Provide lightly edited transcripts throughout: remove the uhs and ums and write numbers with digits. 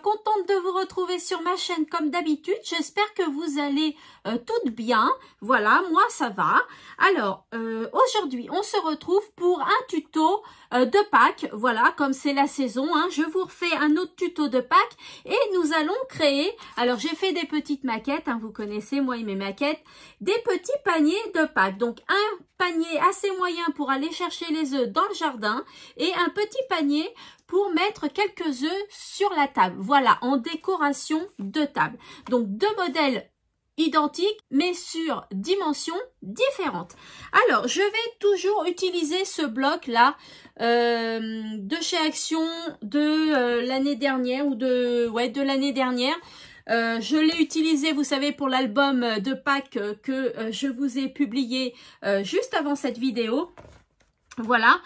contente de vous retrouver sur ma chaîne comme d'habitude. J'espère que vous allez toutes bien. Voilà, moi ça va. Alors, aujourd'hui, on se retrouve pour un tuto de Pâques. Voilà, comme c'est la saison, hein, je vous refais un autre tuto de Pâques et nous allons créer, alors j'ai fait des petites maquettes, hein, vous connaissez moi et mes maquettes, des petits paniers de Pâques. Donc, un panier assez moyen pour aller chercher les œufs dans le jardin et un petit panier pour mettre quelques œufs sur la table. Voilà, en décoration de table. Donc, deux modèles identiques, mais sur dimensions différentes. Alors, je vais toujours utiliser ce bloc-là de chez Action de l'année dernière ou de l'année dernière. Je l'ai utilisé, vous savez, pour l'album de Pâques que je vous ai publié juste avant cette vidéo. Voilà,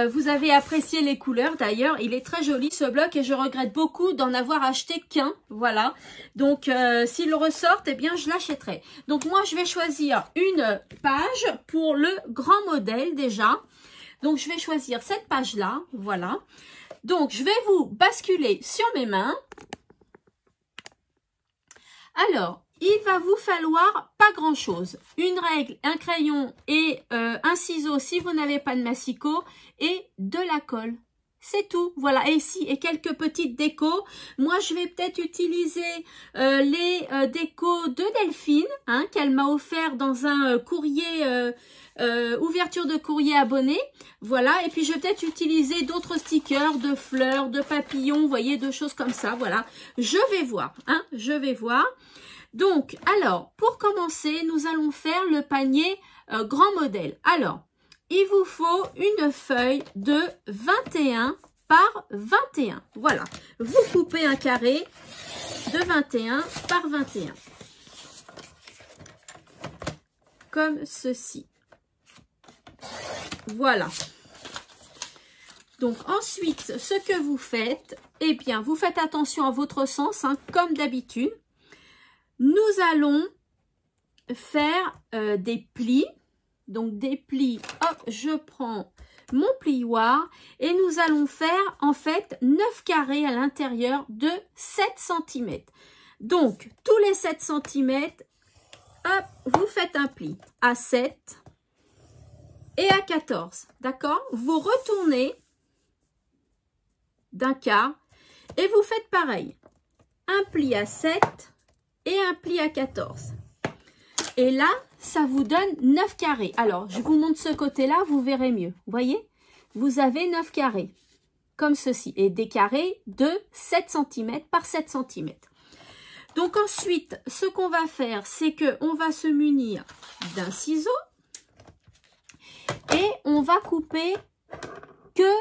vous avez apprécié les couleurs d'ailleurs, il est très joli ce bloc et je regrette beaucoup d'en avoir acheté qu'un, voilà. Donc s'il ressort, eh bien je l'achèterai. Donc moi je vais choisir une page pour le grand modèle déjà. Donc je vais choisir cette page là, voilà. Donc je vais vous basculer sur mes mains. Alors, il va vous falloir pas grand chose. Une règle, un crayon et un ciseau si vous n'avez pas de massicot et de la colle. C'est tout. Voilà. Et ici, et quelques petites décos. Moi, je vais peut-être utiliser les décos de Delphine, hein, qu'elle m'a offert dans un courrier, ouverture de courrier abonné. Voilà. Et puis, je vais peut-être utiliser d'autres stickers, de fleurs, de papillons, vous voyez, de choses comme ça. Voilà. Je vais voir, hein, je vais voir. Donc, alors, pour commencer, nous allons faire le panier grand modèle. Alors, il vous faut une feuille de 21 par 21. Voilà, vous coupez un carré de 21 par 21. Comme ceci. Voilà. Donc, ensuite, ce que vous faites, eh bien, vous faites attention à votre sens, hein, comme d'habitude. Nous allons faire des plis. Donc, des plis, hop, je prends mon plioir et nous allons faire en fait 9 carrés à l'intérieur de 7 cm. Donc, tous les 7 cm, hop, vous faites un pli à 7 et à 14. D'accord? Vous retournez d'un quart et vous faites pareil. Un pli à 7 et un pli à 14. Et là, ça vous donne 9 carrés. Alors, je vous montre ce côté-là, vous verrez mieux. Vous voyez? Vous avez 9 carrés, comme ceci. Et des carrés de 7 cm par 7 cm. Donc ensuite, ce qu'on va faire, c'est qu'on va se munir d'un ciseau. Et on va couper que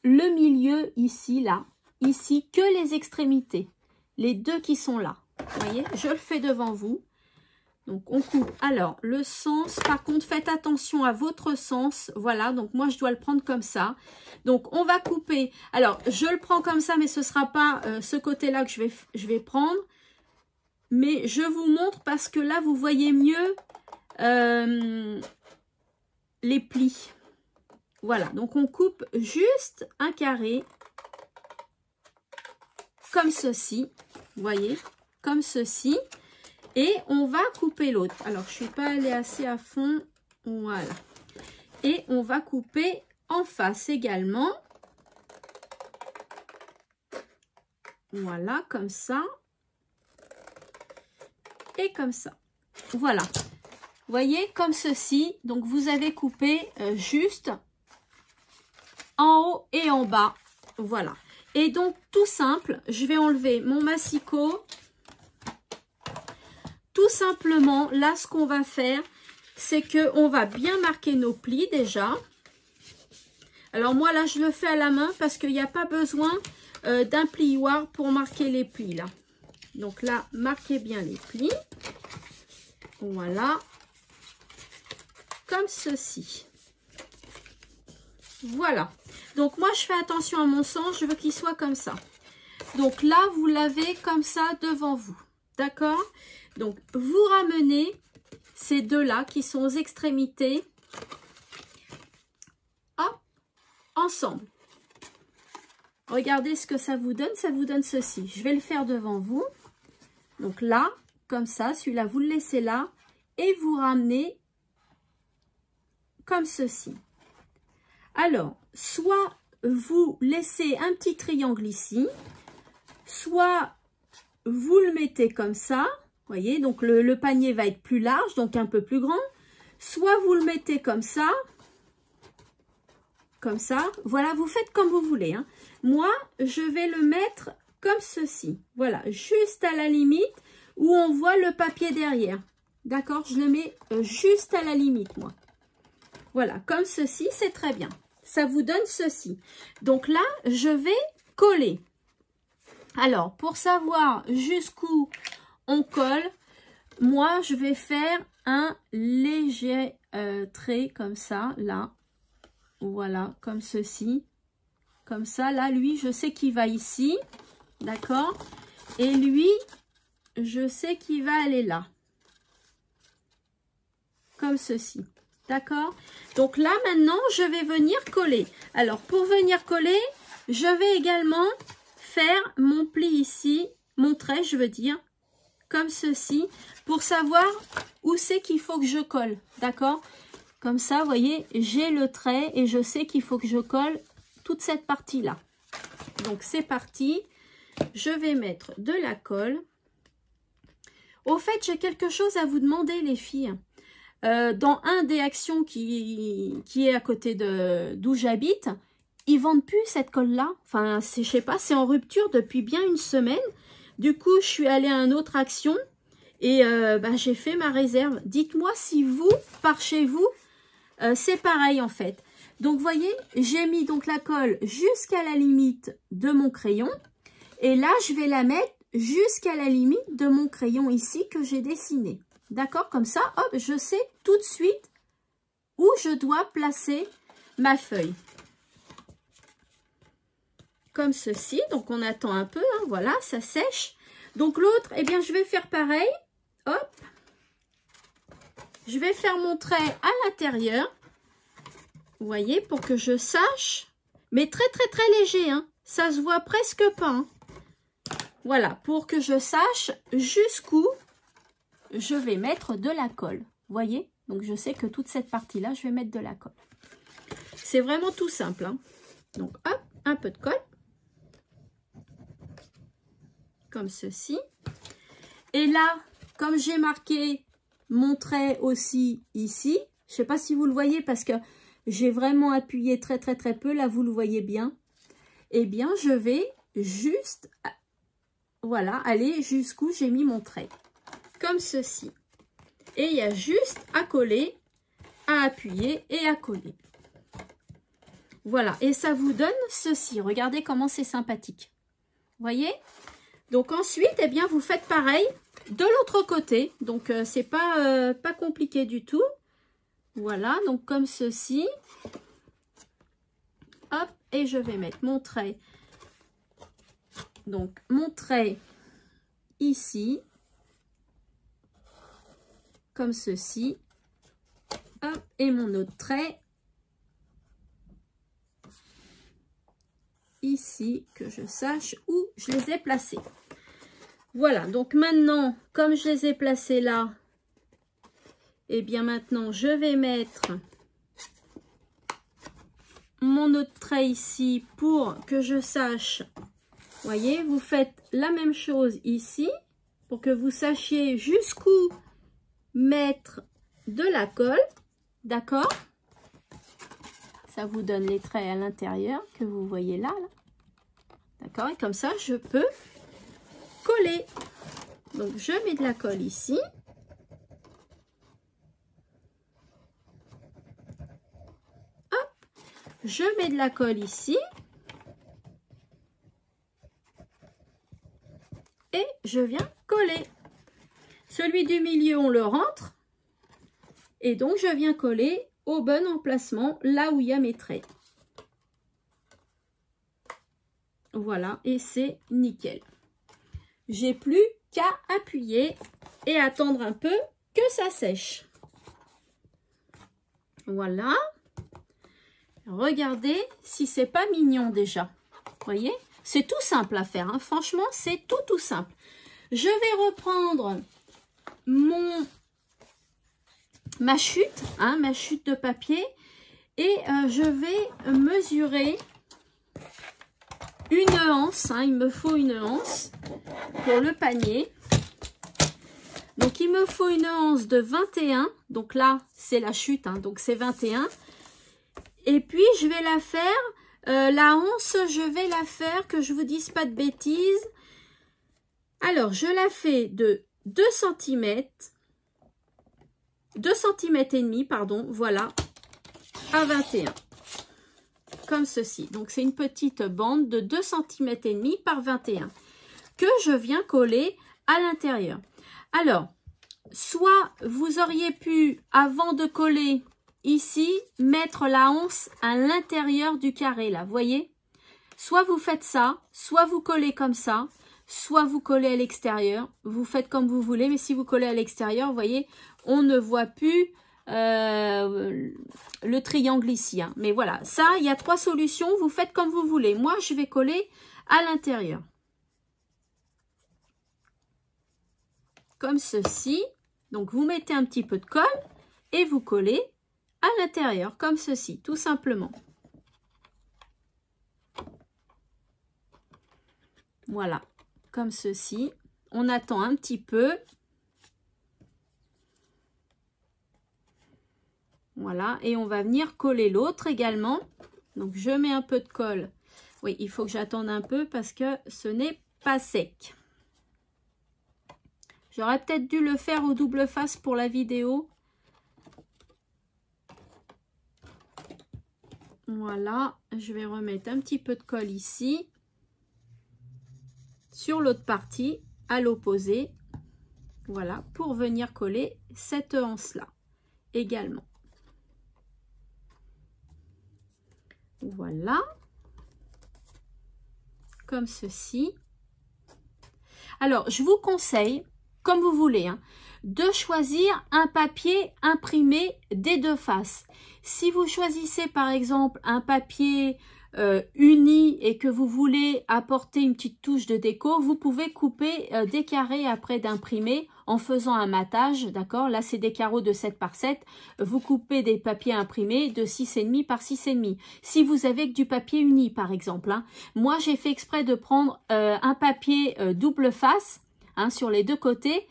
le milieu ici, là. Ici, que les extrémités. Les deux qui sont là. Vous voyez, je le fais devant vous. Donc, on coupe. Alors, le sens, par contre, faites attention à votre sens. Voilà, donc moi, je dois le prendre comme ça. Donc, on va couper. Alors, je le prends comme ça, mais ce ne sera pas ce côté-là que je vais prendre. Mais je vous montre parce que là, vous voyez mieux les plis. Voilà, donc on coupe juste un carré comme ceci. Vous voyez, comme ceci. Et on va couper l'autre. Alors, je ne suis pas allée assez à fond. Voilà. Et on va couper en face également. Voilà, comme ça. Et comme ça. Voilà. Vous voyez, comme ceci. Donc, vous avez coupé juste en haut et en bas. Voilà. Et donc, tout simple, je vais enlever mon massicot. Tout simplement, là, ce qu'on va faire, c'est qu'on va bien marquer nos plis déjà. Alors, moi, là, je le fais à la main parce qu'il n'y a pas besoin d'un plioir pour marquer les plis, là. Donc là, marquez bien les plis. Voilà. Comme ceci. Voilà. Donc, moi, je fais attention à mon sens. Je veux qu'il soit comme ça. Donc là, vous l'avez comme ça devant vous. D'accord? Donc, vous ramenez ces deux-là qui sont aux extrémités. Hop, ensemble. regardez ce que ça vous donne ceci. Je vais le faire devant vous. Donc là, comme ça, celui-là, vous le laissez là et vous ramenez comme ceci. Alors, soit vous laissez un petit triangle ici, soit vous le mettez comme ça, voyez, donc le panier va être plus large, donc un peu plus grand, soit vous le mettez comme ça, voilà, vous faites comme vous voulez, hein. Moi, je vais le mettre comme ceci, voilà, juste à la limite où on voit le papier derrière, d'accord, je le mets juste à la limite, moi. Voilà, comme ceci, c'est très bien. Ça vous donne ceci. Donc là, je vais coller. Alors, pour savoir jusqu'où on colle, moi, je vais faire un léger trait comme ça, là. Voilà, comme ceci. Comme ça, là, lui, je sais qu'il va ici. D'accord? Et lui, je sais qu'il va aller là. Comme ceci. D'accord? Donc là, maintenant, je vais venir coller. Alors, pour venir coller, je vais également faire mon pli ici, mon trait, je veux dire, comme ceci, pour savoir où c'est qu'il faut que je colle. D'accord? Comme ça, vous voyez, j'ai le trait et je sais qu'il faut que je colle toute cette partie-là. Donc, c'est parti. Je vais mettre de la colle. Au fait, j'ai quelque chose à vous demander, les filles. Dans un des actions qui est à côté d'où j'habite, ils vendent plus cette colle-là. Enfin, je sais pas, c'est en rupture depuis bien une semaine. Du coup, je suis allée à une autre action et j'ai fait ma réserve. Dites-moi si vous, par chez vous, c'est pareil en fait. Donc, vous voyez, j'ai mis donc la colle jusqu'à la limite de mon crayon. Et là, je vais la mettre jusqu'à la limite de mon crayon ici que j'ai dessiné. D'accord? Comme ça, hop, je sais tout de suite où je dois placer ma feuille. Comme ceci. Donc, on attend un peu. Hein, voilà, ça sèche. Donc, l'autre, eh bien, je vais faire pareil. Hop. Je vais faire mon trait à l'intérieur. Vous voyez, pour que je sache. Mais très, très, très léger. Hein. Ça se voit presque pas. Hein. Voilà, pour que je sache jusqu'où je vais mettre de la colle. Vous voyez? Donc, je sais que toute cette partie-là, je vais mettre de la colle. C'est vraiment tout simple. Hein. Donc, hop, un peu de colle. Comme ceci. Et là, comme j'ai marqué mon trait aussi ici, je ne sais pas si vous le voyez parce que j'ai vraiment appuyé très, très, très peu. Là, vous le voyez bien. Eh bien, je vais juste, voilà, aller jusqu'où j'ai mis mon trait. Comme ceci. Et il y a juste à coller, à appuyer et à coller. Voilà. Et ça vous donne ceci. Regardez comment c'est sympathique. Vous voyez? Donc ensuite, eh bien, vous faites pareil de l'autre côté. Donc, c'est pas compliqué du tout. Voilà. Donc, comme ceci. Hop. Et je vais mettre mon trait. Donc, mon trait ici. Comme ceci. Hop, et mon autre trait ici, que je sache où je les ai placés. Voilà, donc maintenant, comme je les ai placés là, et bien maintenant, je vais mettre mon autre trait ici pour que je sache. Voyez, vous faites la même chose ici pour que vous sachiez jusqu'où mettre de la colle, d'accord? Ça vous donne les traits à l'intérieur que vous voyez là. D'accord? Et comme ça, je peux coller. Donc, je mets de la colle ici. Hop! Je mets de la colle ici. Et je viens coller. Celui du milieu, on le rentre. Et donc, je viens coller au bon emplacement, là où il y a mes traits. Voilà, et c'est nickel. J'ai plus qu'à appuyer et attendre un peu que ça sèche. Voilà. Regardez si c'est pas mignon déjà. voyez, c'est tout simple à faire, hein. Franchement, c'est tout simple. Je vais reprendre ma chute, hein, ma chute de papier, et je vais mesurer une anse, hein, il me faut une anse pour le panier. Donc il me faut une anse de 21, donc là c'est la chute, hein, donc c'est 21. Et puis je vais la faire, la anse, je vais la faire, que je vous dise pas de bêtises. Alors je la fais de 2 cm, 2 cm et demi, pardon, voilà, à 21. Comme ceci. Donc c'est une petite bande de 2 cm et demi par 21 que je viens coller à l'intérieur. Alors, soit vous auriez pu, avant de coller ici, mettre la anse à l'intérieur du carré, là, voyez? Soit vous faites ça, soit vous collez comme ça, soit vous collez à l'extérieur. Vous faites comme vous voulez, mais si vous collez à l'extérieur, vous voyez, on ne voit plus le triangle ici, hein. Mais voilà, ça, il y a 3 solutions, vous faites comme vous voulez. Moi, je vais coller à l'intérieur. Comme ceci. Donc, vous mettez un petit peu de colle et vous collez à l'intérieur, comme ceci, tout simplement. Voilà, comme ceci. On attend un petit peu. Voilà, et on va venir coller l'autre également. Donc, je mets un peu de colle. Oui, il faut que j'attende un peu parce que ce n'est pas sec. J'aurais peut-être dû le faire au double face pour la vidéo. Voilà, je vais remettre un petit peu de colle ici. Sur l'autre partie, à l'opposé. Voilà, pour venir coller cette anse-là également. Voilà, comme ceci. Alors, je vous conseille, comme vous voulez, hein, de choisir un papier imprimé des 2 faces. Si vous choisissez par exemple un papier uni et que vous voulez apporter une petite touche de déco, vous pouvez couper des carrés après d'imprimer en faisant un matage, d'accord? Là, c'est des carreaux de 7 par 7. Vous coupez des papiers imprimés de 6,5 par 6,5. Si vous avez que du papier uni, par exemple, hein. Moi, j'ai fait exprès de prendre un papier double face, hein, sur les 2 côtés,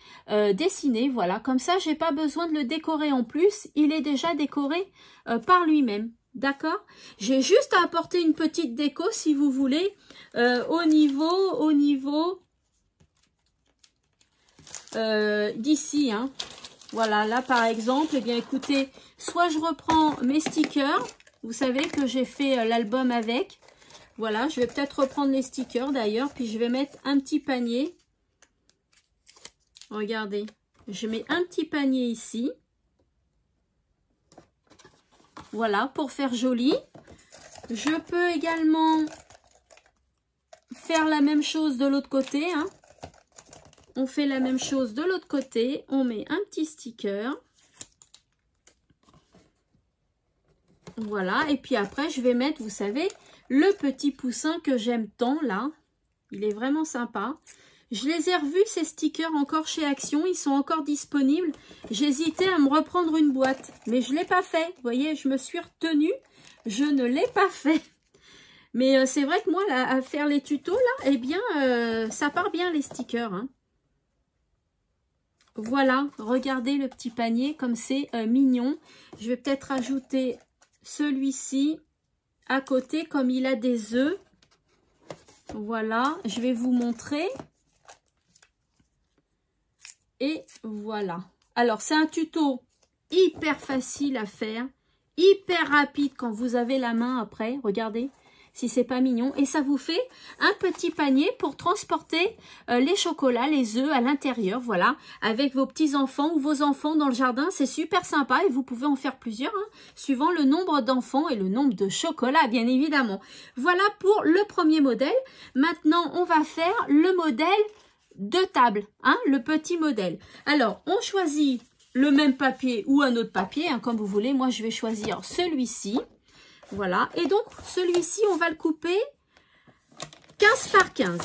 dessiné, voilà. Comme ça, j'ai pas besoin de le décorer en plus. Il est déjà décoré par lui-même. D'accord? J'ai juste à apporter une petite déco, si vous voulez, au niveau d'ici, hein. Voilà, là par exemple, eh bien écoutez, soit je reprends mes stickers, vous savez que j'ai fait l'album avec. Voilà, je vais peut-être reprendre les stickers d'ailleurs, puis je vais mettre un petit panier. Regardez, je mets un petit panier ici. Voilà, pour faire joli. Je peux également faire la même chose de l'autre côté, hein. On fait la même chose de l'autre côté. On met un petit sticker. Voilà, et puis après, je vais mettre, vous savez, le petit poussin que j'aime tant, là. Il est vraiment sympa. Je les ai revus, ces stickers, encore chez Action. Ils sont encore disponibles. J'hésitais à me reprendre une boîte, mais je ne l'ai pas fait. Vous voyez, je me suis retenue. Je ne l'ai pas fait. Mais c'est vrai que moi, là, à faire les tutos, là, eh bien, ça part bien, les stickers, hein. Voilà, regardez le petit panier, comme c'est mignon. Je vais peut-être ajouter celui-ci à côté, comme il a des œufs. Voilà, je vais vous montrer. Et voilà. Alors, c'est un tuto hyper facile à faire, hyper rapide quand vous avez la main après. Regardez, si c'est pas mignon. Et ça vous fait un petit panier pour transporter les chocolats, les œufs à l'intérieur. Voilà, avec vos petits-enfants ou vos enfants dans le jardin. C'est super sympa et vous pouvez en faire plusieurs, hein, suivant le nombre d'enfants et le nombre de chocolats, bien évidemment. Voilà pour le premier modèle. Maintenant, on va faire le modèle de table, hein, le petit modèle. Alors, on choisit le même papier ou un autre papier, hein, comme vous voulez. Moi, je vais choisir celui-ci. Voilà. Et donc, celui-ci, on va le couper 15 par 15.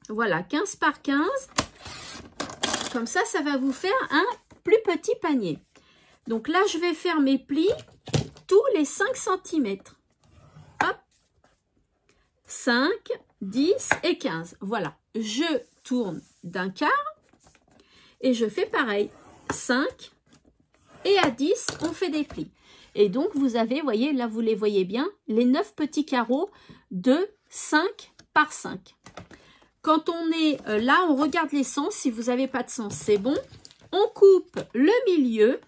Voilà, 15 par 15. Comme ça, ça va vous faire un plus petit panier. Donc là, je vais faire mes plis tous les 5 cm. Hop, 5, 10 et 15. Voilà, je tourne d'un quart et je fais pareil. 5 et à 10, on fait des plis. Et donc, vous avez, voyez, là, vous les voyez bien, les 9 petits carreaux de 5 par 5. Quand on est là, on regarde les sens. Si vous n'avez pas de sens, c'est bon. On coupe le milieu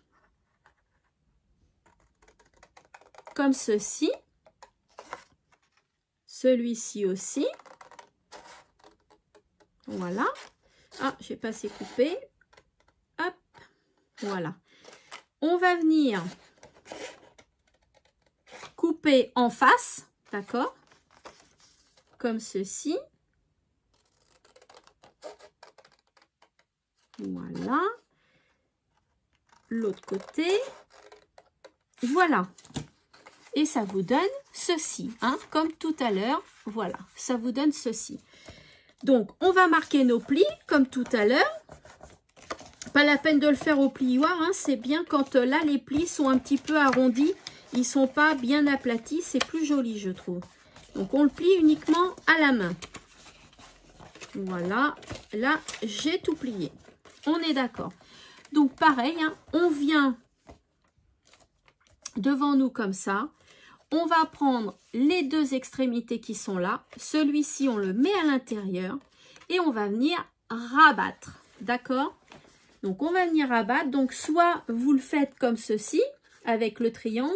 comme ceci. Celui-ci aussi. Voilà. Ah, j'ai pas assez coupé. Hop. Voilà. On va venir couper en face, d'accord? Comme ceci. Voilà. L'autre côté. Voilà. Et ça vous donne ceci, hein, comme tout à l'heure. Voilà, ça vous donne ceci. Donc, on va marquer nos plis, comme tout à l'heure. Pas la peine de le faire au plioir, hein, c'est bien quand là, les plis sont un petit peu arrondis. Ils ne sont pas bien aplatis, c'est plus joli, je trouve. Donc, on le plie uniquement à la main. Voilà, là, j'ai tout plié. On est d'accord. Donc, pareil, hein, on vient devant nous comme ça. On va prendre les deux extrémités qui sont là. Celui-ci, on le met à l'intérieur. Et on va venir rabattre. D'accord? Donc, on va venir rabattre. Donc, soit vous le faites comme ceci, avec le triangle.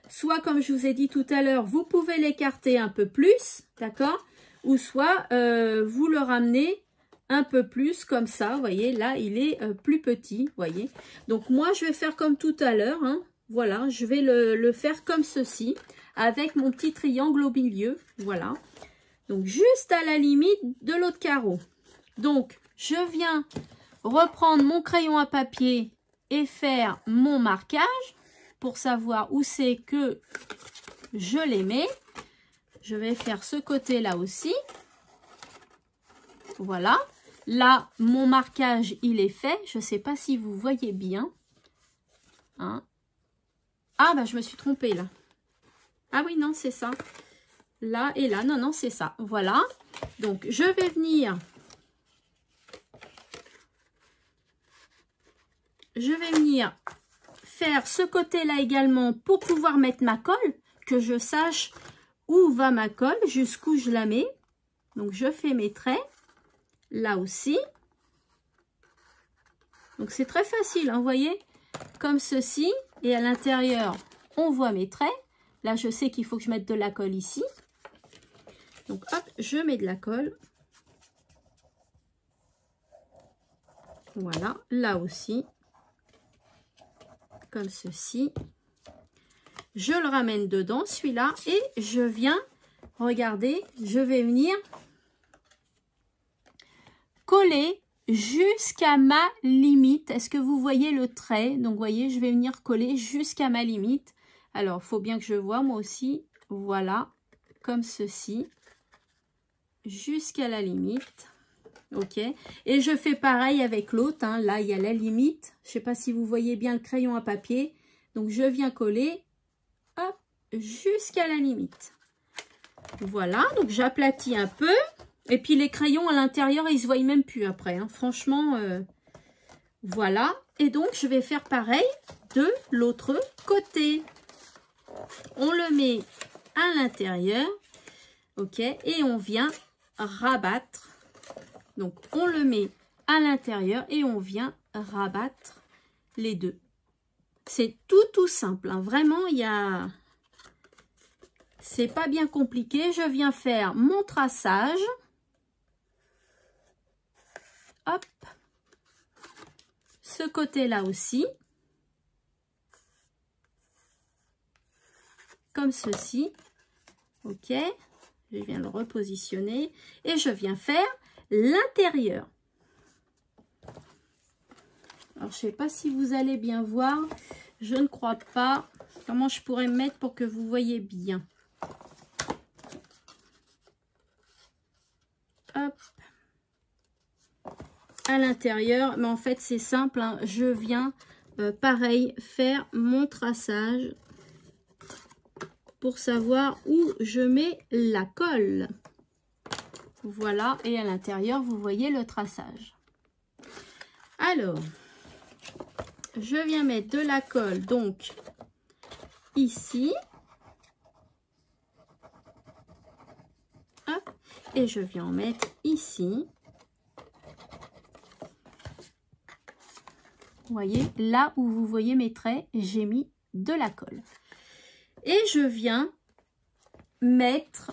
Soit, comme je vous ai dit tout à l'heure, vous pouvez l'écarter un peu plus. D'accord? Ou soit, vous le ramenez un peu plus comme ça. Vous voyez, là, il est plus petit. Vous voyez? Donc, moi, je vais faire comme tout à l'heure. Hein. Voilà, je vais le faire comme ceci, avec mon petit triangle au milieu. Voilà. Donc, juste à la limite de l'autre carreau. Donc, je viens reprendre mon crayon à papier et faire mon marquage pour savoir où c'est que je les mets. Je vais faire ce côté-là aussi. Voilà. Là, mon marquage, il est fait. Je ne sais pas si vous voyez bien. Hein. Ah, bah, je me suis trompée, là. Ah oui, non, c'est ça. Là et là. Non, non, c'est ça. Voilà. Donc, je vais venir... faire ce côté-là également pour pouvoir mettre ma colle, que je sache où va ma colle, jusqu'où je la mets. Donc, je fais mes traits. Là aussi. Donc, c'est très facile, hein, vous voyez, comme ceci. Et à l'intérieur, on voit mes traits. Là, je sais qu'il faut que je mette de la colle ici. Donc, hop, je mets de la colle. Voilà, là aussi. Comme ceci. Je le ramène dedans, celui-là. Et je viens, regardez, je vais venir coller jusqu'à ma limite. Est-ce que vous voyez le trait? Donc, vous voyez, je vais venir coller jusqu'à ma limite. Alors, il faut bien que je vois moi aussi. Voilà, comme ceci. Jusqu'à la limite. Ok. Et je fais pareil avec l'autre. Hein. Là, il y a la limite. Je ne sais pas si vous voyez bien le crayon à papier. Donc, je viens coller. Hop, jusqu'à la limite. Voilà. Donc, j'aplatis un peu. Et puis, les crayons à l'intérieur, ils ne se voient même plus après. Hein. Franchement, voilà. Et donc, je vais faire pareil de l'autre côté. On le met à l'intérieur. Ok. Et on vient rabattre. Donc, on le met à l'intérieur et on vient rabattre les deux. C'est tout simple. Hein. Vraiment, il y a... C'est pas bien compliqué. Je viens faire mon traçage. Hop. Ce côté-là aussi. Comme ceci. Ok. Je viens le repositionner. Et je viens faire l'intérieur. Alors, je ne sais pas si vous allez bien voir. Je ne crois pas. Comment je pourrais me mettre pour que vous voyez bien? à l'intérieur. Mais en fait, c'est simple, hein. Je viens, pareil, faire mon traçage pour savoir où je mets la colle. Voilà, et à l'intérieur, vous voyez le traçage. Alors, je viens mettre de la colle, donc, ici. Hop, et je viens en mettre ici. Vous voyez, là où vous voyez mes traits, j'ai mis de la colle. Et je viens mettre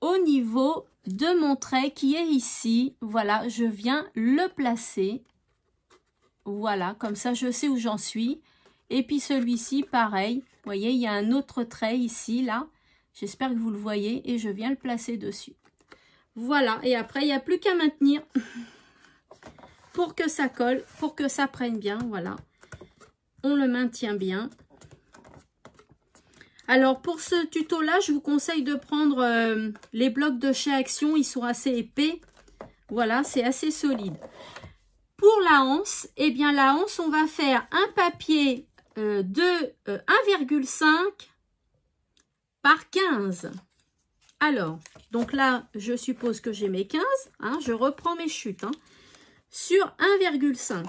au niveau de mon trait qui est ici. Voilà, je viens le placer. Voilà, comme ça je sais où j'en suis. Et puis celui-ci, pareil. Vous voyez, il y a un autre trait ici, là. J'espère que vous le voyez. Et je viens le placer dessus. Voilà, et après, il n'y a plus qu'à maintenir pour que ça colle, pour que ça prenne bien. Voilà, on le maintient bien. Alors, pour ce tuto-là, je vous conseille de prendre les blocs de chez Action. Ils sont assez épais. Voilà, c'est assez solide. Pour la anse, eh bien, la anse, on va faire un papier de 1,5 par 15. Alors, donc là, je suppose que j'ai mes 15. Hein, je reprends mes chutes. Hein, sur 1,5.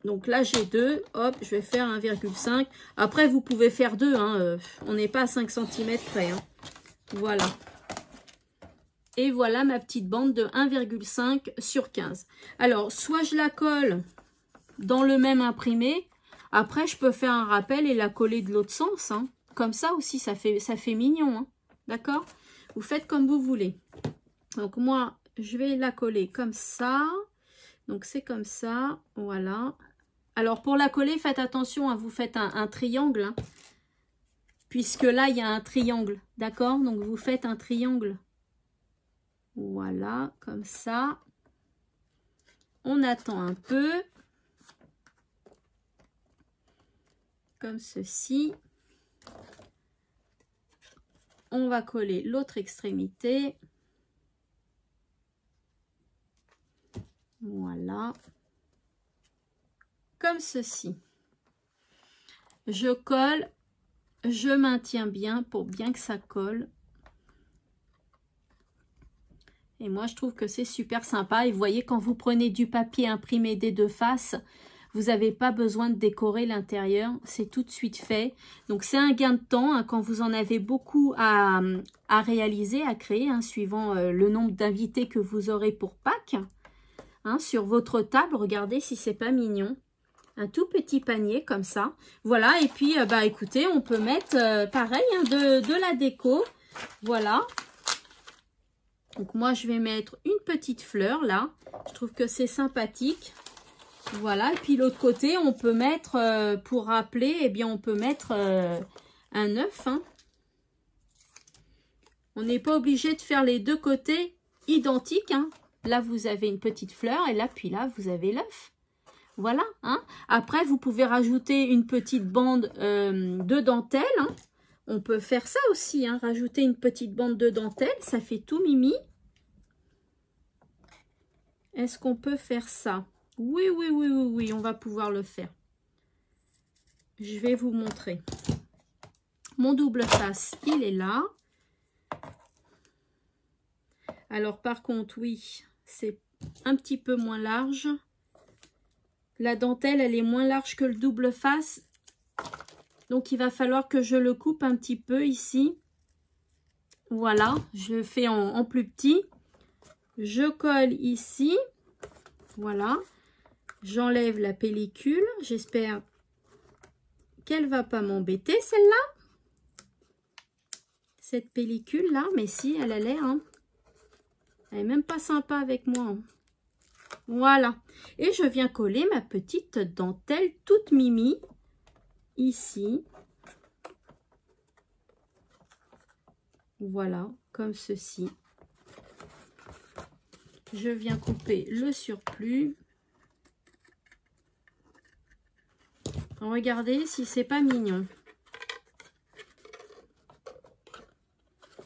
Donc là, j'ai 2. Hop, je vais faire 1,5. Après, vous pouvez faire 2. Hein, on n'est pas à 5 cm près. Hein. Voilà. Et voilà ma petite bande de 1,5 sur 15. Alors, soit je la colle dans le même imprimé. Après, je peux faire un rappel et la coller de l'autre sens. Hein. Comme ça aussi, ça fait mignon. Hein. D'accord? Vous faites comme vous voulez. Donc, moi, je vais la coller comme ça. Donc, c'est comme ça. Voilà. Alors, pour la coller, faites attention. Hein, vous faites un triangle. Hein, puisque là, il y a un triangle. D'accord? Donc, vous faites un triangle. Voilà, comme ça. On attend un peu. Comme ceci. On va coller l'autre extrémité. Voilà. Comme ceci. Je colle, je maintiens bien pour bien que ça colle. Et moi, je trouve que c'est super sympa. Et vous voyez, quand vous prenez du papier imprimé des deux faces, vous n'avez pas besoin de décorer l'intérieur. C'est tout de suite fait. Donc, c'est un gain de temps hein, quand vous en avez beaucoup à réaliser, à créer, hein, suivant le nombre d'invités que vous aurez pour Pâques. Hein, sur votre table, regardez si c'est pas mignon. Un tout petit panier comme ça. Voilà, et puis, bah écoutez, on peut mettre pareil, hein, de la déco. Voilà. Donc moi, je vais mettre une petite fleur là. Je trouve que c'est sympathique. Voilà. Et puis l'autre côté, on peut mettre, pour rappeler, eh bien, on peut mettre un œuf. Hein. On n'est pas obligé de faire les deux côtés identiques. Hein. Là, vous avez une petite fleur et là, puis là, vous avez l'œuf. Voilà. Hein. Après, vous pouvez rajouter une petite bande de dentelle. Hein. On peut faire ça aussi, hein, rajouter une petite bande de dentelle, ça fait tout mimi. Est-ce qu'on peut faire ça? Oui, oui, oui, oui, oui, on va pouvoir le faire. Je vais vous montrer. Mon double face, il est là. Alors, par contre, oui, c'est un petit peu moins large. La dentelle, elle est moins large que le double face. Donc, il va falloir que je le coupe un petit peu ici. Voilà, je le fais en plus petit. Je colle ici. Voilà. J'enlève la pellicule. J'espère qu'elle ne va pas m'embêter, celle-là. Cette pellicule-là. Mais si, elle a l'air. Hein. Elle n'est même pas sympa avec moi. Hein. Voilà. Et je viens coller ma petite dentelle toute mimi. Ici. Voilà, comme ceci. Je viens couper le surplus. Regardez si c'est pas mignon.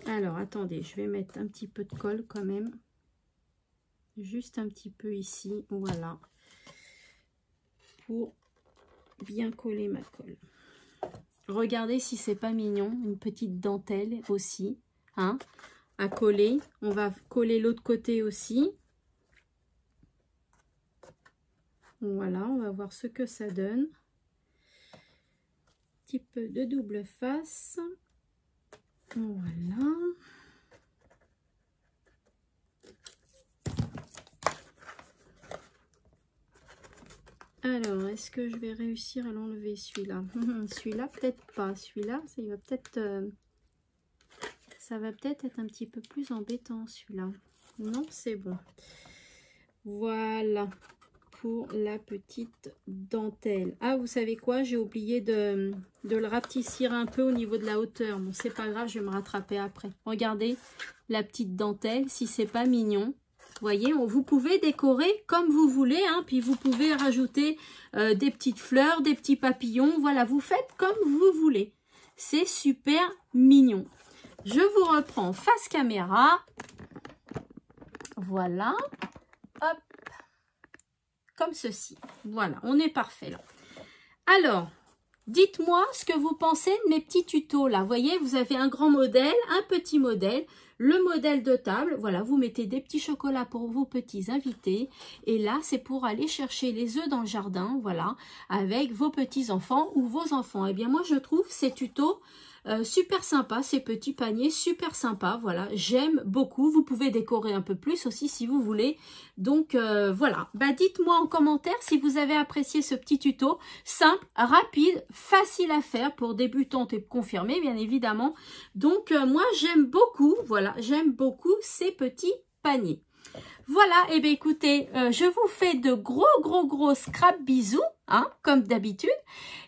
Alors, attendez, je vais mettre un petit peu de colle quand même. juste un petit peu ici, voilà, pour bien coller ma colle. Regardez si c'est pas mignon, une petite dentelle aussi, hein, à coller. On va coller l'autre côté aussi. Voilà, on va voir ce que ça donne. Un petit peu de double face. Voilà. Alors, est-ce que je vais réussir à l'enlever celui-là? Celui-là, peut-être pas. Celui-là, ça va peut-être être un petit peu plus embêtant, celui-là. Non, c'est bon. Voilà pour la petite dentelle. Ah, vous savez quoi? J'ai oublié de le rapetissir un peu au niveau de la hauteur. Bon, c'est pas grave, je vais me rattraper après. Regardez la petite dentelle, si c'est pas mignon. Vous voyez, vous pouvez décorer comme vous voulez, hein, puis vous pouvez rajouter des petites fleurs, des petits papillons. Voilà, vous faites comme vous voulez. C'est super mignon. Je vous reprends face caméra. Voilà. Hop. Comme ceci. Voilà, on est parfait là. Alors, dites-moi ce que vous pensez de mes petits tutos là. Vous voyez, vous avez un grand modèle, un petit modèle. Le modèle de table, voilà, vous mettez des petits chocolats pour vos petits invités. Et là, c'est pour aller chercher les œufs dans le jardin, voilà, avec vos petits-enfants ou vos enfants. Eh bien, moi, je trouve ces tutos super sympas, ces petits paniers, super sympas, voilà, j'aime beaucoup. Vous pouvez décorer un peu plus aussi si vous voulez. Donc, voilà, bah, dites-moi en commentaire si vous avez apprécié ce petit tuto, simple, rapide, facile à faire pour débutantes et confirmées, bien évidemment. Donc, moi, j'aime beaucoup, voilà, j'aime beaucoup ces petits paniers. Voilà, et bien écoutez, je vous fais de gros scrap bisous, hein, comme d'habitude.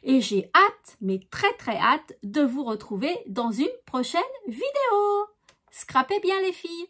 Et j'ai hâte, mais très hâte, de vous retrouver dans une prochaine vidéo. Scrapez bien les filles!